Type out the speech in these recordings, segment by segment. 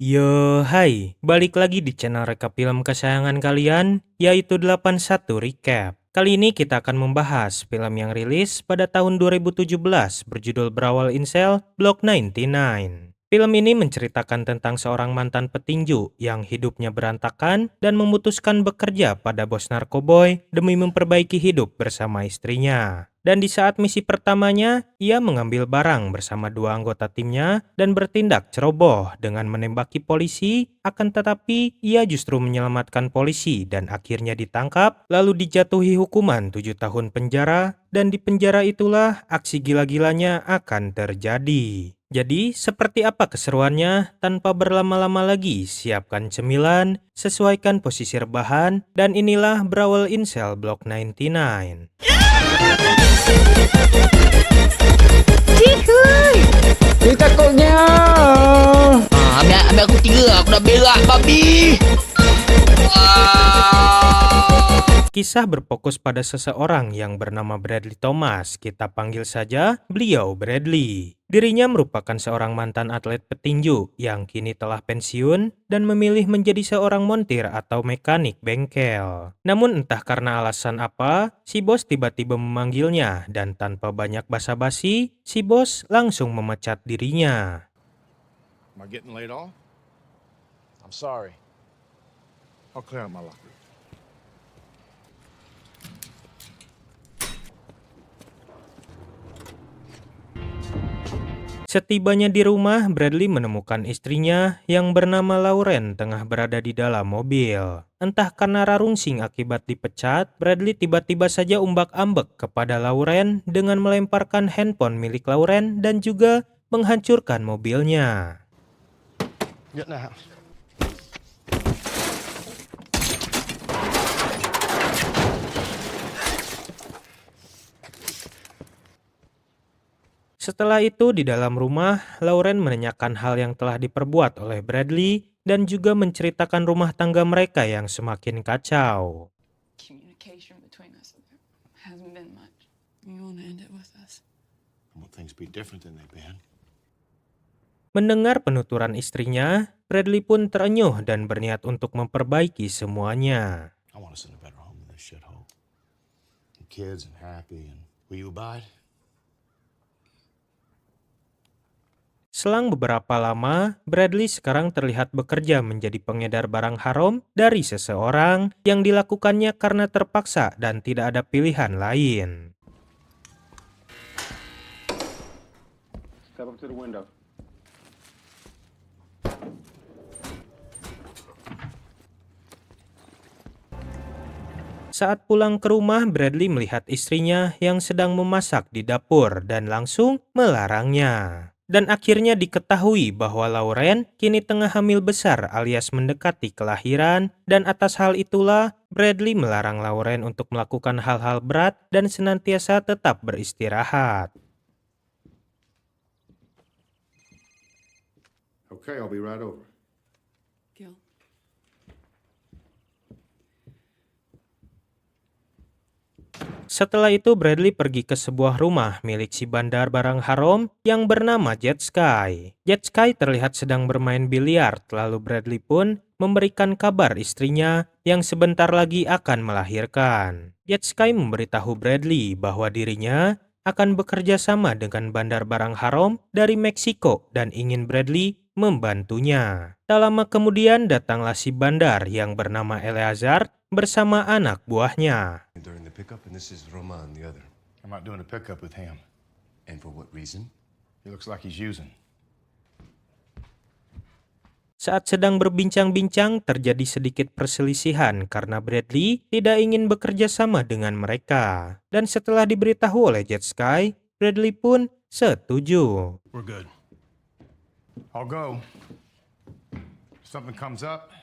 Yo, hai. Balik lagi di channel rekap film kesayangan kalian, yaitu 81 Recap. Kali ini kita akan membahas film yang rilis pada tahun 2017 berjudul Brawl Incel Block 99. Film ini menceritakan tentang seorang mantan petinju yang hidupnya berantakan dan memutuskan bekerja pada bos narkoboy demi memperbaiki hidup bersama istrinya. Dan di saat misi pertamanya, ia mengambil barang bersama dua anggota timnya dan bertindak ceroboh dengan menembaki polisi, akan tetapi ia justru menyelamatkan polisi dan akhirnya ditangkap, lalu dijatuhi hukuman 7 tahun penjara, dan di penjara itulah aksi gila-gilanya akan terjadi. Jadi, seperti apa keseruannya? Tanpa berlama-lama lagi, siapkan cemilan, sesuaikan posisi rebahan, dan inilah Brawl Incel Block 99. Cihuy. Dia takutnya. Ambil aku tiga. Aku dah berak babi. Kisah berfokus pada seseorang yang bernama Bradley Thomas. Kita panggil saja beliau Bradley. Dirinya merupakan seorang mantan atlet petinju yang kini telah pensiun dan memilih menjadi seorang montir atau mekanik bengkel. Namun entah karena alasan apa, si bos tiba-tiba memanggilnya dan tanpa banyak basa-basi, si bos langsung memecat dirinya. Am I getting laid off? I'm sorry. I'll clear out my locker. Setibanya di rumah, Bradley menemukan istrinya yang bernama Lauren tengah berada di dalam mobil. Entah karena rarungsing akibat dipecat, Bradley tiba-tiba saja umbak-ambek kepada Lauren dengan melemparkan handphone milik Lauren dan juga menghancurkan mobilnya. Get in the house. Setelah itu di dalam rumah, Lauren menanyakan hal yang telah diperbuat oleh Bradley dan juga menceritakan rumah tangga mereka yang semakin kacau. Communication between us hasn't been much. You want to end it with us? Will things be different than they've been? Mendengar penuturan istrinya, Bradley pun terenyuh dan berniat untuk memperbaiki semuanya. I want us in a better home than this shithole. And kids and happy and will you abide? Selang beberapa lama, Bradley sekarang terlihat bekerja menjadi pengedar barang haram dari seseorang yang dilakukannya karena terpaksa dan tidak ada pilihan lain. Step up to the window. Saat pulang ke rumah, Bradley melihat istrinya yang sedang memasak di dapur dan langsung melarangnya. Dan akhirnya diketahui bahwa Lauren kini tengah hamil besar alias mendekati kelahiran, dan atas hal itulah Bradley melarang Lauren untuk melakukan hal-hal berat dan senantiasa tetap beristirahat. Okay, I'll be right over. Gil. Setelah itu Bradley pergi ke sebuah rumah milik si bandar barang haram yang bernama Jet Sky. Jet Sky terlihat sedang bermain biliar, lalu Bradley pun memberikan kabar istrinya yang sebentar lagi akan melahirkan. Jet Sky memberitahu Bradley bahwa dirinya akan bekerja sama dengan bandar barang haram dari Meksiko dan ingin Bradley membantunya. Tak lama kemudian datanglah si bandar yang bernama Eleazar bersama anak buahnya. During the pickup, and this is Roman, the other. I'm not doing a pickup with him. And for what reason? He looks like he's using. Saat sedang berbincang-bincang, terjadi sedikit perselisihan karena Bradley tidak ingin bekerja sama dengan mereka. Dan setelah diberitahu oleh Jet Sky, Bradley pun setuju. We're good. I'll go. If something comes up,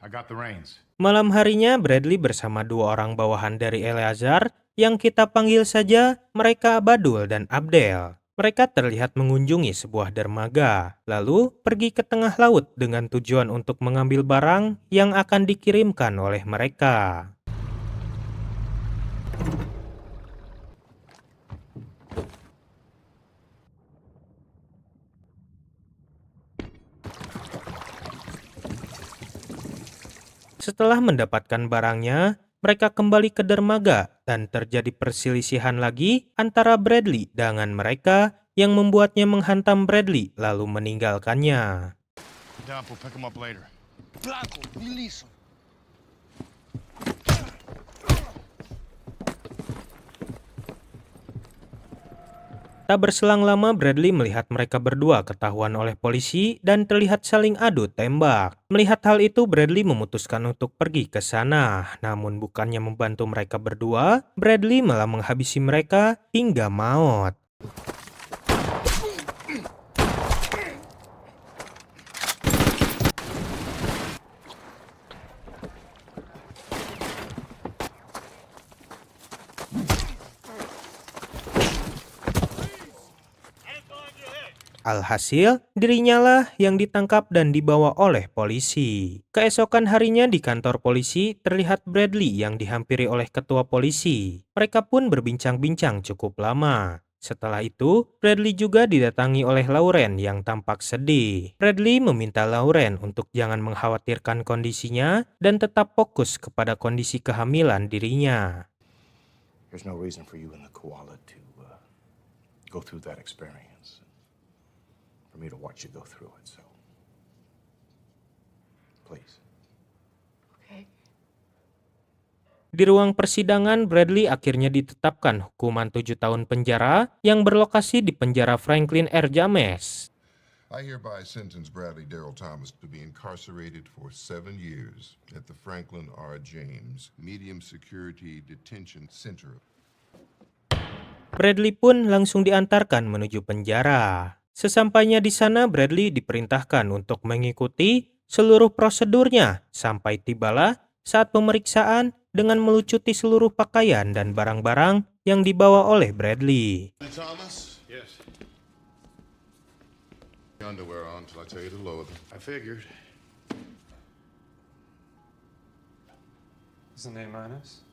I got the reins. Malam harinya, Bradley bersama dua orang bawahan dari Eleazar, yang kita panggil saja mereka Badul dan Abdel. Mereka terlihat mengunjungi sebuah dermaga, lalu pergi ke tengah laut dengan tujuan untuk mengambil barang yang akan dikirimkan oleh mereka. Setelah mendapatkan barangnya, mereka kembali ke dermaga dan terjadi perselisihan lagi antara Bradley dengan mereka yang membuatnya menghantam Bradley lalu meninggalkannya. Down, we'll pick him up later. Blanco, release him. Tak berselang lama Bradley melihat mereka berdua ketahuan oleh polisi dan terlihat saling adu tembak. Melihat hal itu Bradley memutuskan untuk pergi ke sana. Namun bukannya membantu mereka berdua, Bradley malah menghabisi mereka hingga maut. Alhasil, dirinya lah yang ditangkap dan dibawa oleh polisi. Keesokan harinya di kantor polisi terlihat Bradley yang dihampiri oleh ketua polisi. Mereka pun berbincang-bincang cukup lama. Setelah itu, Bradley juga didatangi oleh Lauren yang tampak sedih. Bradley meminta Lauren untuk jangan mengkhawatirkan kondisinya dan tetap fokus kepada kondisi kehamilan dirinya. There's no reason for you and the koala to go through that experience. For me to watch you go through it, so please. Okay. Di ruang persidangan, Bradley akhirnya ditetapkan hukuman 7 tahun penjara yang berlokasi di penjara Franklin R. James. I hereby sentence Bradley Darrell Thomas to be incarcerated for 7 years at the Franklin R. James Medium Security Detention Center. Bradley pun langsung diantarkan menuju penjara. Sesampainya di sana, Bradley diperintahkan untuk mengikuti seluruh prosedurnya sampai tibalah saat pemeriksaan dengan melucuti seluruh pakaian dan barang-barang yang dibawa oleh Bradley. Thomas? Yes. Underwear on till I tell you to lower them. I figured. Isn't A minus?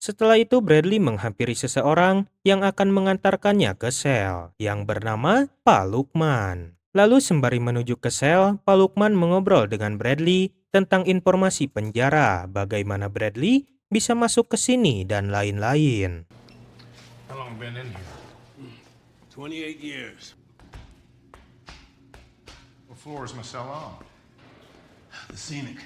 Setelah itu Bradley menghampiri seseorang yang akan mengantarkannya ke sel yang bernama Pak Lukman. Lalu sembari menuju ke sel, Pak Lukman mengobrol dengan Bradley tentang informasi penjara, bagaimana Bradley bisa masuk ke sini dan lain-lain. How long been in here? 28 years. What floor is my cell on? The scenic.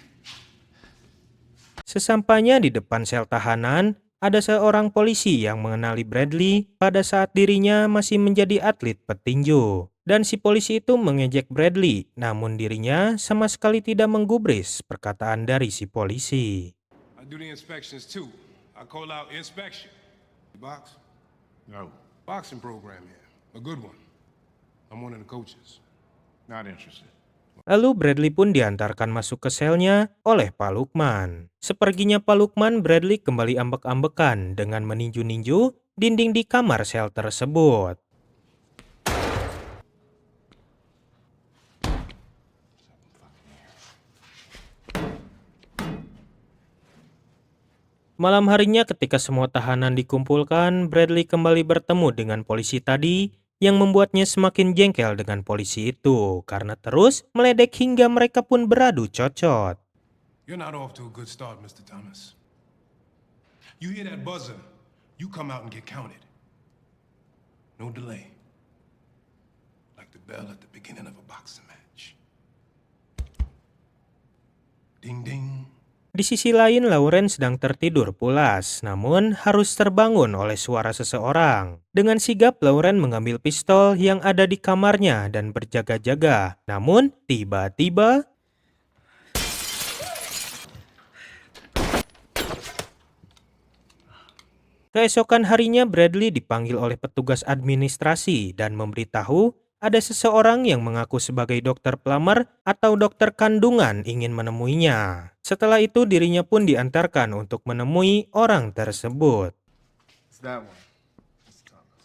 Sesampainya di depan sel tahanan, ada seorang polisi yang mengenali Bradley pada saat dirinya masih menjadi atlet petinju. Dan si polisi itu mengejek Bradley, namun dirinya sama sekali tidak menggubris perkataan dari si polisi. I do the inspections too. I call out inspection. Box? No, Boxing program here. A good one. I'm one of the coaches. not interested. Lalu Bradley pun diantarkan masuk ke selnya oleh Pak Lukman. Seperginya Pak Lukman, Bradley kembali ambek-ambekan dengan meninju-ninju dinding di kamar sel tersebut. Malam harinya ketika semua tahanan dikumpulkan, Bradley kembali bertemu dengan polisi tadi yang membuatnya semakin jengkel dengan polisi itu karena terus meledek hingga mereka pun beradu cocot. You're not off to a good start, Mr. Thomas. You hear that buzzer, you come out and get counted. No delay. Like the bell at the beginning of a boxing match. Ding ding. Di sisi lain, Lauren sedang tertidur pulas, namun harus terbangun oleh suara seseorang. Dengan sigap, Lauren mengambil pistol yang ada di kamarnya dan berjaga-jaga. Namun, tiba-tiba... Keesokan harinya, Bradley dipanggil oleh petugas administrasi dan memberitahu ada seseorang yang mengaku sebagai dokter pelamar atau dokter kandungan ingin menemuinya. Setelah itu dirinya pun diantarkan untuk menemui orang tersebut. It's that one. It's Thomas.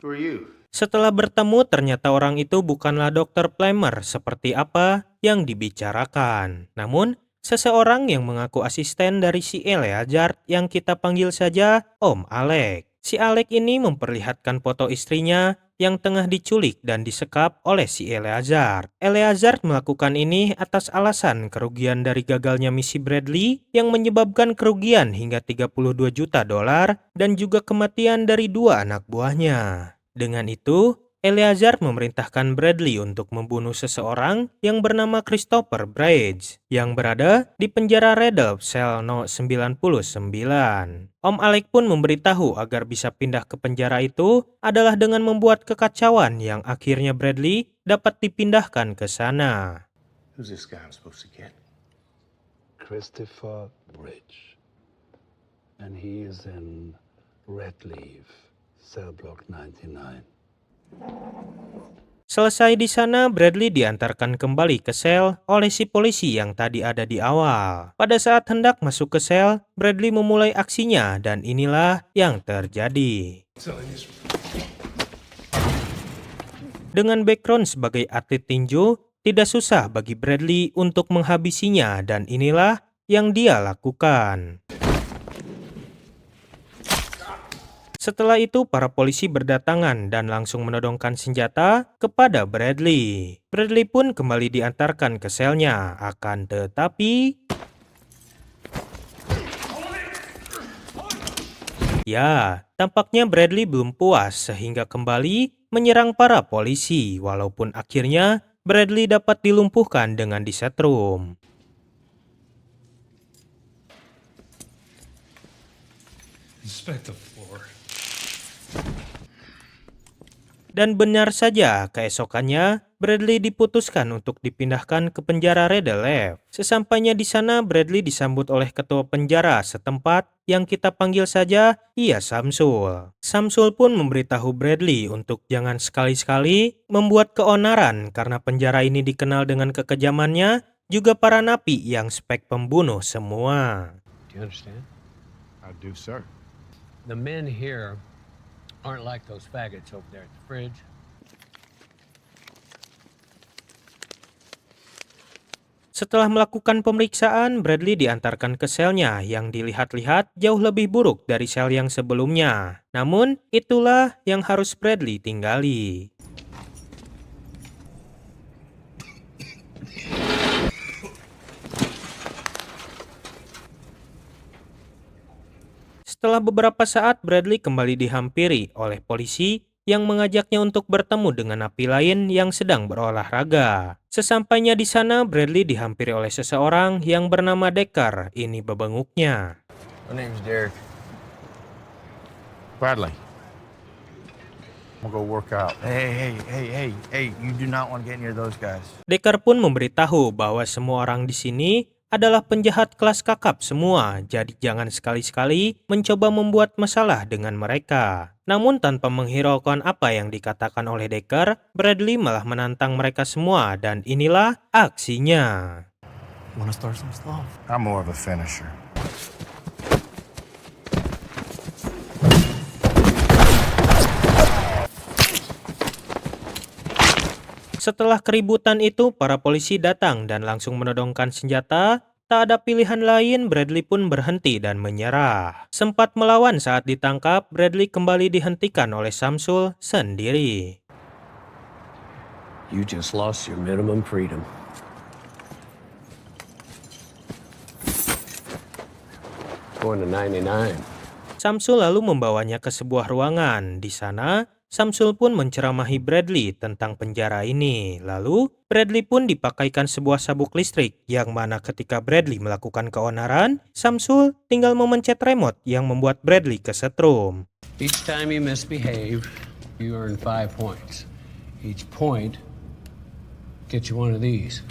Who are you? Setelah bertemu ternyata orang itu bukanlah dokter pelamar seperti apa yang dibicarakan. Namun seseorang yang mengaku asisten dari si Eleazar yang kita panggil saja Om Alec. Si Alec ini memperlihatkan foto istrinya yang tengah diculik dan disekap oleh si Eleazar. Eleazar melakukan ini atas alasan kerugian dari gagalnya misi Bradley yang menyebabkan kerugian hingga 32 juta dolar dan juga kematian dari 2 anak buahnya. Dengan itu, Eleazar memerintahkan Bradley untuk membunuh seseorang yang bernama Christopher Bridge yang berada di penjara Redel sel No. 99. Om Alec pun memberitahu agar bisa pindah ke penjara itu adalah dengan membuat kekacauan yang akhirnya Bradley dapat dipindahkan ke sana. Who's this guy I'm supposed to get? Christopher Bridge. And he is in Redleaf, cell block 99. Selesai di sana, Bradley diantarkan kembali ke sel oleh si polisi yang tadi ada di awal. Pada saat hendak masuk ke sel, Bradley memulai aksinya dan inilah yang terjadi. Dengan background sebagai atlet tinju, tidak susah bagi Bradley untuk menghabisinya dan inilah yang dia lakukan. Setelah itu, para polisi berdatangan dan langsung menodongkan senjata kepada Bradley. Bradley pun kembali diantarkan ke selnya, akan tetapi... Ya, tampaknya Bradley belum puas sehingga kembali menyerang para polisi, walaupun akhirnya Bradley dapat dilumpuhkan dengan disetrum. Inspector. Dan benar saja, keesokannya Bradley diputuskan untuk dipindahkan ke penjara Redleaf. Sesampainya di sana, Bradley disambut oleh ketua penjara setempat yang kita panggil saja ia Samsul. Samsul pun memberitahu Bradley untuk jangan sekali-sekali membuat keonaran karena penjara ini dikenal dengan kekejamannya, juga para napi yang spek pembunuh semua. Do you understand? I do, sir. The men here aren't like those faggots over there at the fridge. Setelah melakukan pemeriksaan, Bradley diantarkan ke selnya yang dilihat-lihat jauh lebih buruk dari sel yang sebelumnya. Namun, itulah yang harus Bradley tinggali. Setelah beberapa saat, Bradley kembali dihampiri oleh polisi yang mengajaknya untuk bertemu dengan napi lain yang sedang berolahraga. Sesampainya di sana, Bradley dihampiri oleh seseorang yang bernama Decker. Ini bebenguknya. My name's Derek. Bradley. I'm gonna go work out. Hey, you do not want to get near those guys. Decker pun memberitahu bahwa semua orang di sini adalah penjahat kelas kakap semua, jadi jangan sekali-sekali mencoba membuat masalah dengan mereka. Namun tanpa menghiraukan apa yang dikatakan oleh Decker, Bradley malah menantang mereka semua dan inilah aksinya. Wanna start some stuff? I'm more of a finisher. Setelah keributan itu, para polisi datang dan langsung menodongkan senjata. Tak ada pilihan lain, Bradley pun berhenti dan menyerah. Sempat melawan saat ditangkap, Bradley kembali dihentikan oleh Samsul sendiri. You just lost your minimum freedom. Going to 99. Samsul lalu membawanya ke sebuah ruangan. Di sana, Samsul pun menceramahi Bradley tentang penjara ini. Lalu, Bradley pun dipakaikan sebuah sabuk listrik yang mana ketika Bradley melakukan keonaran, Samsul tinggal memencet remote yang membuat Bradley kesetrum. Each time you misbehave, you earn 5 points. Each point gets you one of these.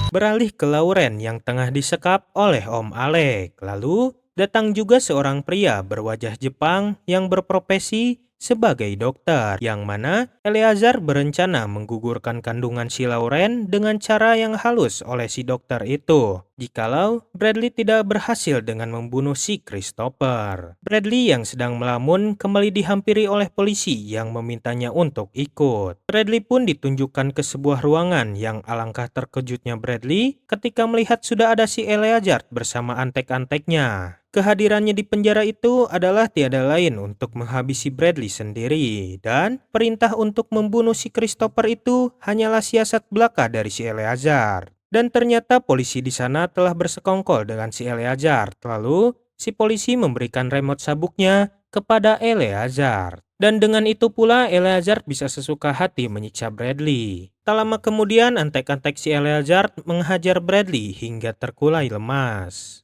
Beralih ke Lauren yang tengah disekap oleh Om Alec. Lalu, datang juga seorang pria berwajah Jepang yang berprofesi sebagai dokter, yang mana Eleazar berencana menggugurkan kandungan si Lauren dengan cara yang halus oleh si dokter itu, jikalau Bradley tidak berhasil dengan membunuh si Christopher. Bradley yang sedang melamun kembali dihampiri oleh polisi yang memintanya untuk ikut. Bradley pun ditunjukkan ke sebuah ruangan yang alangkah terkejutnya Bradley ketika melihat sudah ada si Eleazar bersama antek-anteknya. kehadirannya di penjara itu adalah tiada lain untuk menghabisi Bradley sendiri, dan perintah untuk membunuh si Christopher itu hanyalah siasat belaka dari si Eleazar. Dan ternyata polisi di sana telah bersekongkol dengan si Eleazar. Lalu si polisi memberikan remote sabuknya kepada Eleazar. Dan dengan itu pula Eleazar bisa sesuka hati menyiksa Bradley. Tak lama kemudian antek-antek si Eleazar menghajar Bradley hingga terkulai lemas.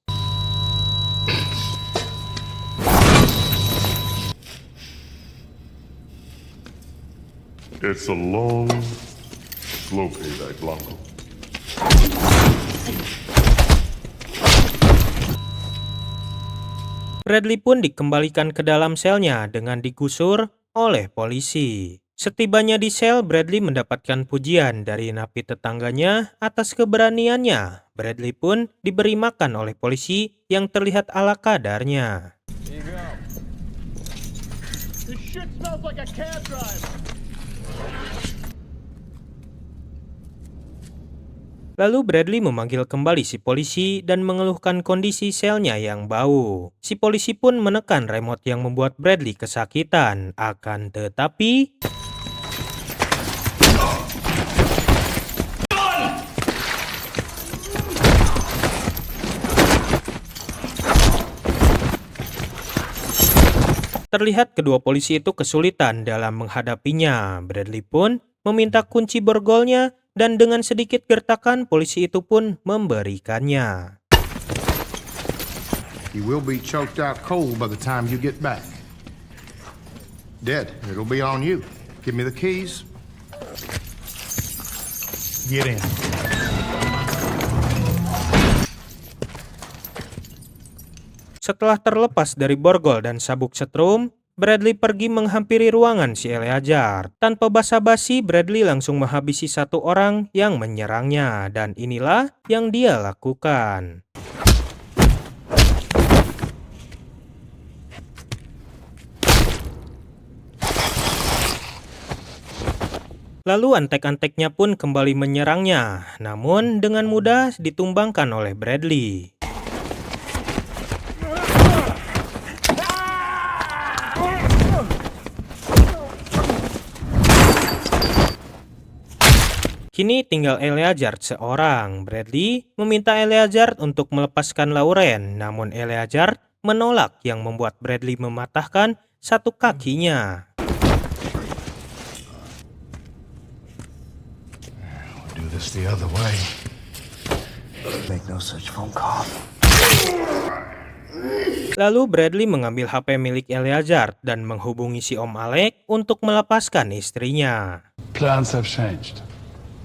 It's a long, slow payback, Blanco. Bradley pun dikembalikan ke dalam selnya dengan digusur oleh polisi. Setibanya di sel, Bradley mendapatkan pujian dari napi tetangganya atas keberaniannya. Bradley pun diberi makan oleh polisi yang terlihat ala kadarnya. Lalu Bradley memanggil kembali si polisi dan mengeluhkan kondisi selnya yang bau. Si polisi pun menekan remote yang membuat Bradley kesakitan. Akan tetapi terlihat kedua polisi itu kesulitan dalam menghadapinya. Bradley pun meminta kunci borgolnya dan dengan sedikit gertakan polisi itu pun memberikannya. You will be choked out cold by the time you get back. Dead. It'll be on you. Give me the keys. Get in. Setelah terlepas dari borgol dan sabuk setrum, Bradley pergi menghampiri ruangan si Eleazar. Tanpa basa-basi, Bradley langsung menghabisi satu orang yang menyerangnya, dan inilah yang dia lakukan. Lalu antek-anteknya pun kembali menyerangnya, namun dengan mudah ditumbangkan oleh Bradley. Kini tinggal Eleazar seorang. Bradley meminta Eleazar untuk melepaskan Lauren, namun Eleazar menolak yang membuat Bradley mematahkan satu kakinya. Do this the other way. Make no such phone call. Lalu Bradley mengambil HP milik Eleazar dan menghubungi si Om Alec untuk melepaskan istrinya. Plans have changed.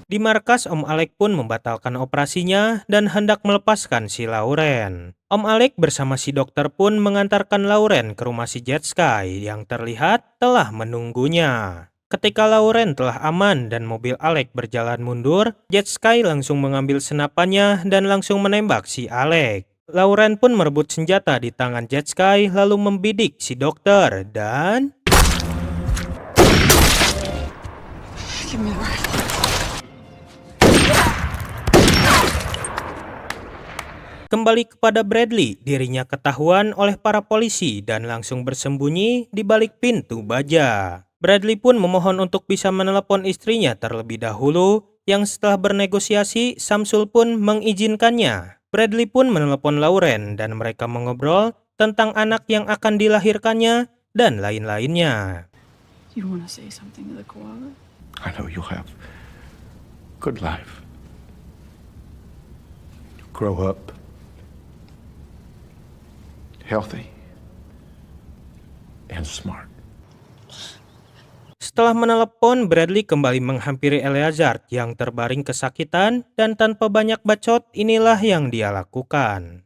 Di markas, Om Alec pun membatalkan operasinya dan hendak melepaskan si Lauren. Om Alec bersama si dokter pun mengantarkan Lauren ke rumah si Jet Sky yang terlihat telah menunggunya. Ketika Lauren telah aman dan mobil Alec berjalan mundur, Jet Sky langsung mengambil senapannya dan langsung menembak si Alec. Lauren pun merebut senjata di tangan Jet Sky lalu membidik si dokter dan... Give me the rifle. Kembali kepada Bradley, dirinya ketahuan oleh para polisi dan langsung bersembunyi di balik pintu baja. Bradley pun memohon untuk bisa menelepon istrinya terlebih dahulu, yang setelah bernegosiasi, Samsul pun mengizinkannya. Bradley pun menelepon Lauren dan mereka mengobrol tentang anak yang akan dilahirkannya dan lain-lainnya. You want to say something to the koala? I know you'll have good life. Grow up healthy and smart. Setelah menelepon, Bradley kembali menghampiri Eleazar yang terbaring kesakitan dan tanpa banyak bacot, inilah yang dia lakukan.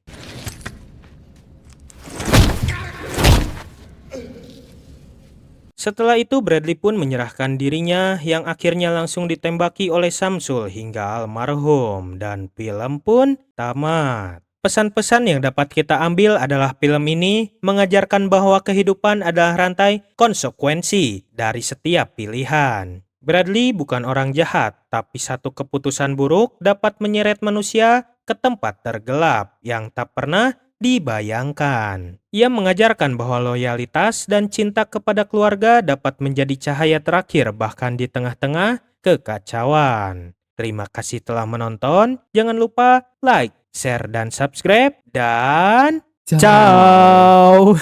Setelah itu Bradley pun menyerahkan dirinya yang akhirnya langsung ditembaki oleh Samsul hingga almarhum dan film pun tamat. Pesan-pesan yang dapat kita ambil adalah film ini mengajarkan bahwa kehidupan adalah rantai konsekuensi dari setiap pilihan. Bradley bukan orang jahat, tapi satu keputusan buruk dapat menyeret manusia ke tempat tergelap yang tak pernah dibayangkan. Ia mengajarkan bahwa loyalitas dan cinta kepada keluarga dapat menjadi cahaya terakhir bahkan di tengah-tengah kekacauan. Terima kasih telah menonton. Jangan lupa like, share, dan subscribe. Dan ciao!